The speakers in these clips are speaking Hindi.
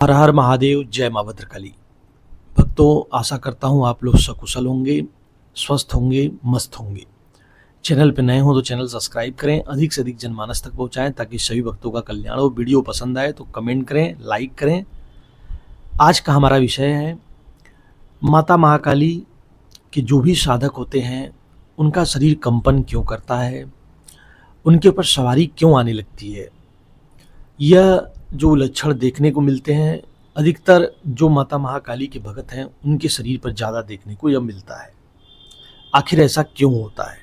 हर हर महादेव, जय माँ भद्रकाली। भक्तों, आशा करता हूँ आप लोग सकुशल होंगे, स्वस्थ होंगे, मस्त होंगे। चैनल पे नए हो तो चैनल सब्सक्राइब करें, अधिक से अधिक जनमानस तक पहुँचाएं ताकि सभी भक्तों का कल्याण हो। वीडियो पसंद आए तो कमेंट करें, लाइक करें। आज का हमारा विषय है माता महाकाली के जो भी साधक होते हैं उनका शरीर कंपन क्यों करता है, उनके ऊपर सवारी क्यों आने लगती है। यह जो लक्षण देखने को मिलते हैं अधिकतर जो माता महाकाली के भक्त हैं उनके शरीर पर ज़्यादा देखने को यह मिलता है। आखिर ऐसा क्यों होता है?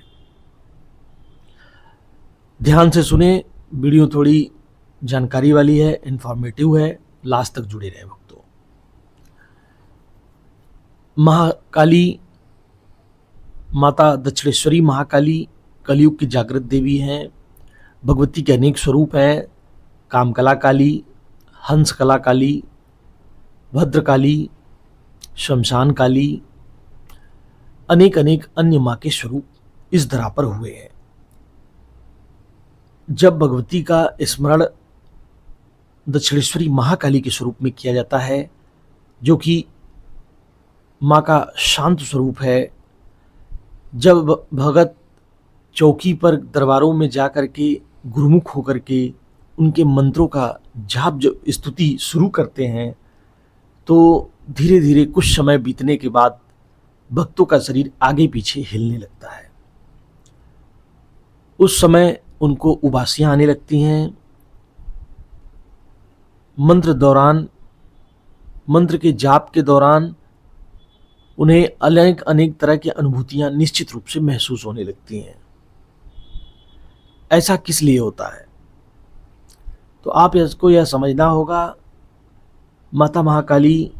ध्यान से सुने, वीडियो थोड़ी जानकारी वाली है, इंफॉर्मेटिव है, लास्ट तक जुड़े रहे भक्तों। महाकाली माता दक्षिणेश्वरी महाकाली कलयुग की जागृत देवी हैं। भगवती के अनेक स्वरूप हैं, कामकला काली, हंसकला काली, भद्रकाली, शमशान काली, अनेक अनेक अन्य माँ के स्वरूप इस धरा पर हुए हैं। जब भगवती का स्मरण दक्षिणेश्वरी महाकाली के स्वरूप में किया जाता है, जो कि माँ का शांत स्वरूप है, जब भगत चौकी पर दरबारों में जाकर के गुरुमुख होकर के उनके मंत्रों का जाप जब स्तुति शुरू करते हैं तो धीरे धीरे कुछ समय बीतने के बाद भक्तों का शरीर आगे पीछे हिलने लगता है। उस समय उनको उबासियां आने लगती हैं। मंत्र के जाप के दौरान उन्हें अनेक अनेक तरह की अनुभूतियां निश्चित रूप से महसूस होने लगती हैं। ऐसा किस लिए होता है? तो आप इसको यह समझना होगा, माता महाकाली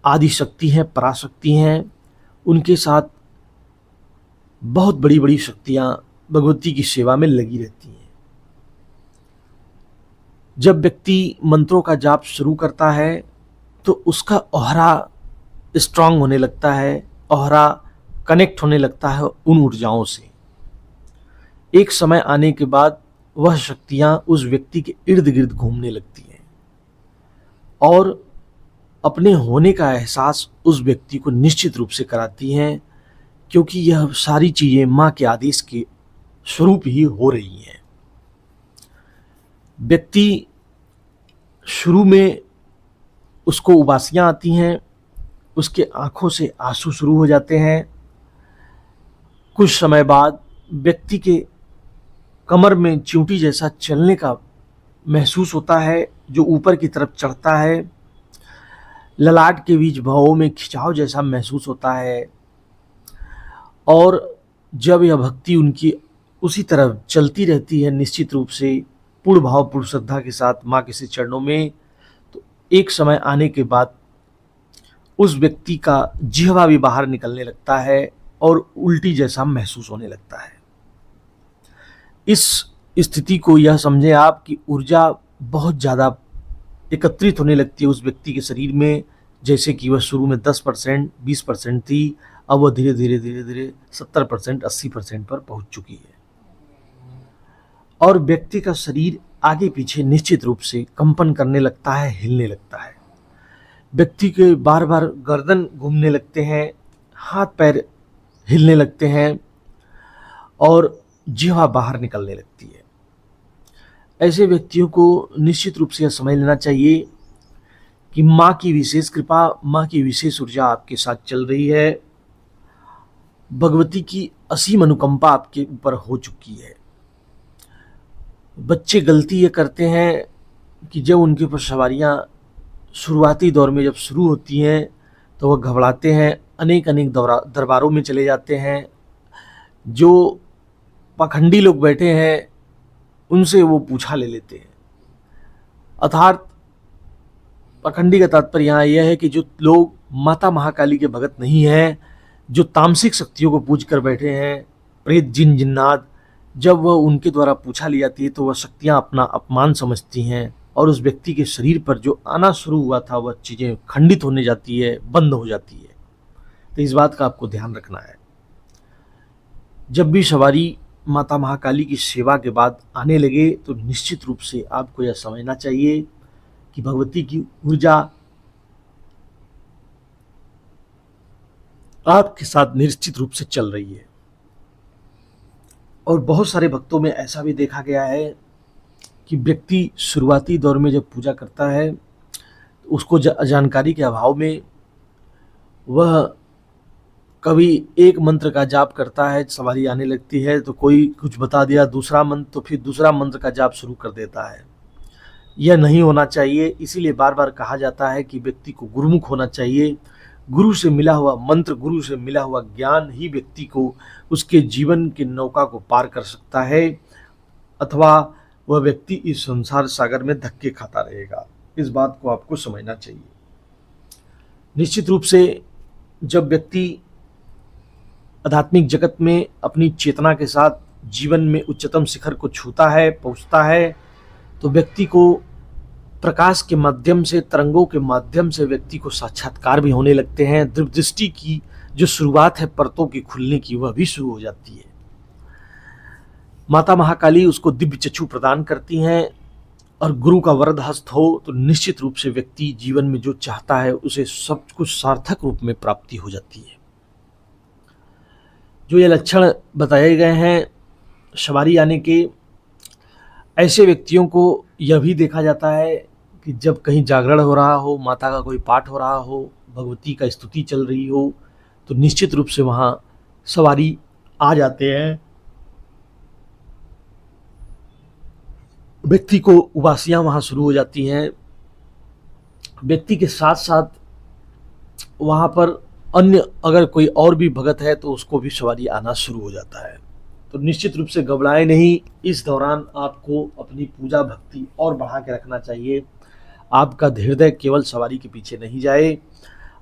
आदि शक्ति हैं, पराशक्ति हैं। उनके साथ बहुत बड़ी बड़ी शक्तियां भगवती की सेवा में लगी रहती हैं। जब व्यक्ति मंत्रों का जाप शुरू करता है तो उसका ऑहरा स्ट्रांग होने लगता है, ऑहरा कनेक्ट होने लगता है उन ऊर्जाओं से। एक समय आने के बाद वह शक्तियां उस व्यक्ति के इर्द गिर्द घूमने लगती हैं और अपने होने का एहसास उस व्यक्ति को निश्चित रूप से कराती हैं, क्योंकि यह सारी चीजें माँ के आदेश के स्वरूप ही हो रही हैं। व्यक्ति शुरू में उसको उबासियां आती हैं, उसके आंखों से आंसू शुरू हो जाते हैं। कुछ समय बाद व्यक्ति के कमर में चींटी जैसा चलने का महसूस होता है, जो ऊपर की तरफ चढ़ता है। ललाट के बीच भावों में खिंचाव जैसा महसूस होता है और जब यह भक्ति उनकी उसी तरफ चलती रहती है निश्चित रूप से पूर्ण भाव पूर्ण श्रद्धा के साथ माँ के श्री चरणों में, तो एक समय आने के बाद उस व्यक्ति का जिह्वा भी बाहर निकलने लगता है और उल्टी जैसा महसूस होने लगता है। इस स्थिति को यह समझें आप कि ऊर्जा बहुत ज़्यादा एकत्रित होने लगती है उस व्यक्ति के शरीर में, जैसे कि वह शुरू में 10%, 20% थी, अब वह धीरे धीरे धीरे धीरे 70%, 80% पर पहुंच चुकी है और व्यक्ति का शरीर आगे पीछे निश्चित रूप से कंपन करने लगता है, हिलने लगता है। व्यक्ति के बार बार गर्दन घूमने लगते हैं, हाथ पैर हिलने लगते हैं और जिह्वा बाहर निकलने लगती है। ऐसे व्यक्तियों को निश्चित रूप से यह समझ लेना चाहिए कि माँ की विशेष कृपा, माँ की विशेष ऊर्जा आपके साथ चल रही है। भगवती की असीम अनुकंपा आपके ऊपर हो चुकी है। बच्चे गलती ये करते हैं कि जब उनके ऊपर सवारियाँ शुरुआती दौर में जब शुरू होती हैं तो वह घबराते हैं, अनेक अनेक दरबारों में चले जाते हैं। जो पाखंडी लोग बैठे हैं उनसे वो पूछा ले लेते हैं। अर्थात पाखंडी का तात्पर्य यहाँ यह है कि जो लोग माता महाकाली के भगत नहीं हैं, जो तामसिक शक्तियों को पूज कर बैठे हैं, प्रेत जिन जिन्नात, जब वह उनके द्वारा पूछा ली जाती है तो वह शक्तियाँ अपना अपमान समझती हैं और उस व्यक्ति के शरीर पर जो आना शुरू हुआ था वह चीज़ें खंडित होने जाती है, बंद हो जाती है। तो इस बात का आपको ध्यान रखना है। जब भी सवारी माता महाकाली की सेवा के बाद आने लगे तो निश्चित रूप से आपको यह समझना चाहिए कि भगवती की ऊर्जा आपके साथ निश्चित रूप से चल रही है। और बहुत सारे भक्तों में ऐसा भी देखा गया है कि व्यक्ति शुरुआती दौर में जब पूजा करता है तो उसको जानकारी के अभाव में वह कभी एक मंत्र का जाप करता है, सवारी आने लगती है तो कोई कुछ बता दिया दूसरा मंत्र, तो फिर दूसरा मंत्र का जाप शुरू कर देता है। यह नहीं होना चाहिए। इसीलिए बार बार कहा जाता है कि व्यक्ति को गुरुमुख होना चाहिए। गुरु से मिला हुआ मंत्र, गुरु से मिला हुआ ज्ञान ही व्यक्ति को उसके जीवन की नौका को पार कर सकता है, अथवा वह व्यक्ति इस संसार सागर में धक्के खाता रहेगा। इस बात को आपको समझना चाहिए। निश्चित रूप से जब व्यक्ति आध्यात्मिक जगत में अपनी चेतना के साथ जीवन में उच्चतम शिखर को छूता है, पहुंचता है, तो व्यक्ति को प्रकाश के माध्यम से, तरंगों के माध्यम से व्यक्ति को साक्षात्कार भी होने लगते हैं। दिव्य दृष्टि की जो शुरुआत है परतों की खुलने की, वह भी शुरू हो जाती है। माता महाकाली उसको दिव्य चक्षु प्रदान करती हैं, और गुरु का वरद हस्त हो तो निश्चित रूप से व्यक्ति जीवन में जो चाहता है उसे सब कुछ सार्थक रूप में प्राप्ति हो जाती है। जो ये लक्षण बताए गए हैं सवारी आने के, ऐसे व्यक्तियों को यह भी देखा जाता है कि जब कहीं जागरण हो रहा हो, माता का कोई पाठ हो रहा हो, भगवती का स्तुति चल रही हो, तो निश्चित रूप से वहाँ सवारी आ जाते हैं। व्यक्ति को उबासियाँ वहाँ शुरू हो जाती हैं। व्यक्ति के साथ साथ वहाँ पर अन्य अगर कोई और भी भगत है तो उसको भी सवारी आना शुरू हो जाता है। तो निश्चित रूप से घबराएं नहीं। इस दौरान आपको अपनी पूजा भक्ति और बढ़ा के रखना चाहिए। आपका हृदय केवल सवारी के पीछे नहीं जाए,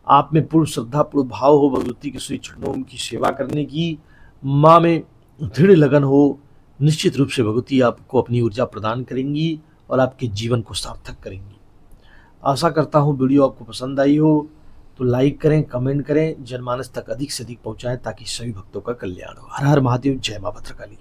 आप में पूर्ण श्रद्धा, पूर्ण भाव हो भगवती के श्री चरणों की सेवा करने की, माँ में दृढ़ लगन हो। निश्चित रूप से भगवती आपको अपनी ऊर्जा प्रदान करेंगी और आपके जीवन को सार्थक करेंगी। आशा करता हूँ वीडियो आपको पसंद आई हो, तो लाइक करें, कमेंट करें, जनमानस तक अधिक से अधिक पहुंचाएं ताकि सभी भक्तों का कल्याण हो। हर हर महादेव, जय मां भद्रकाली।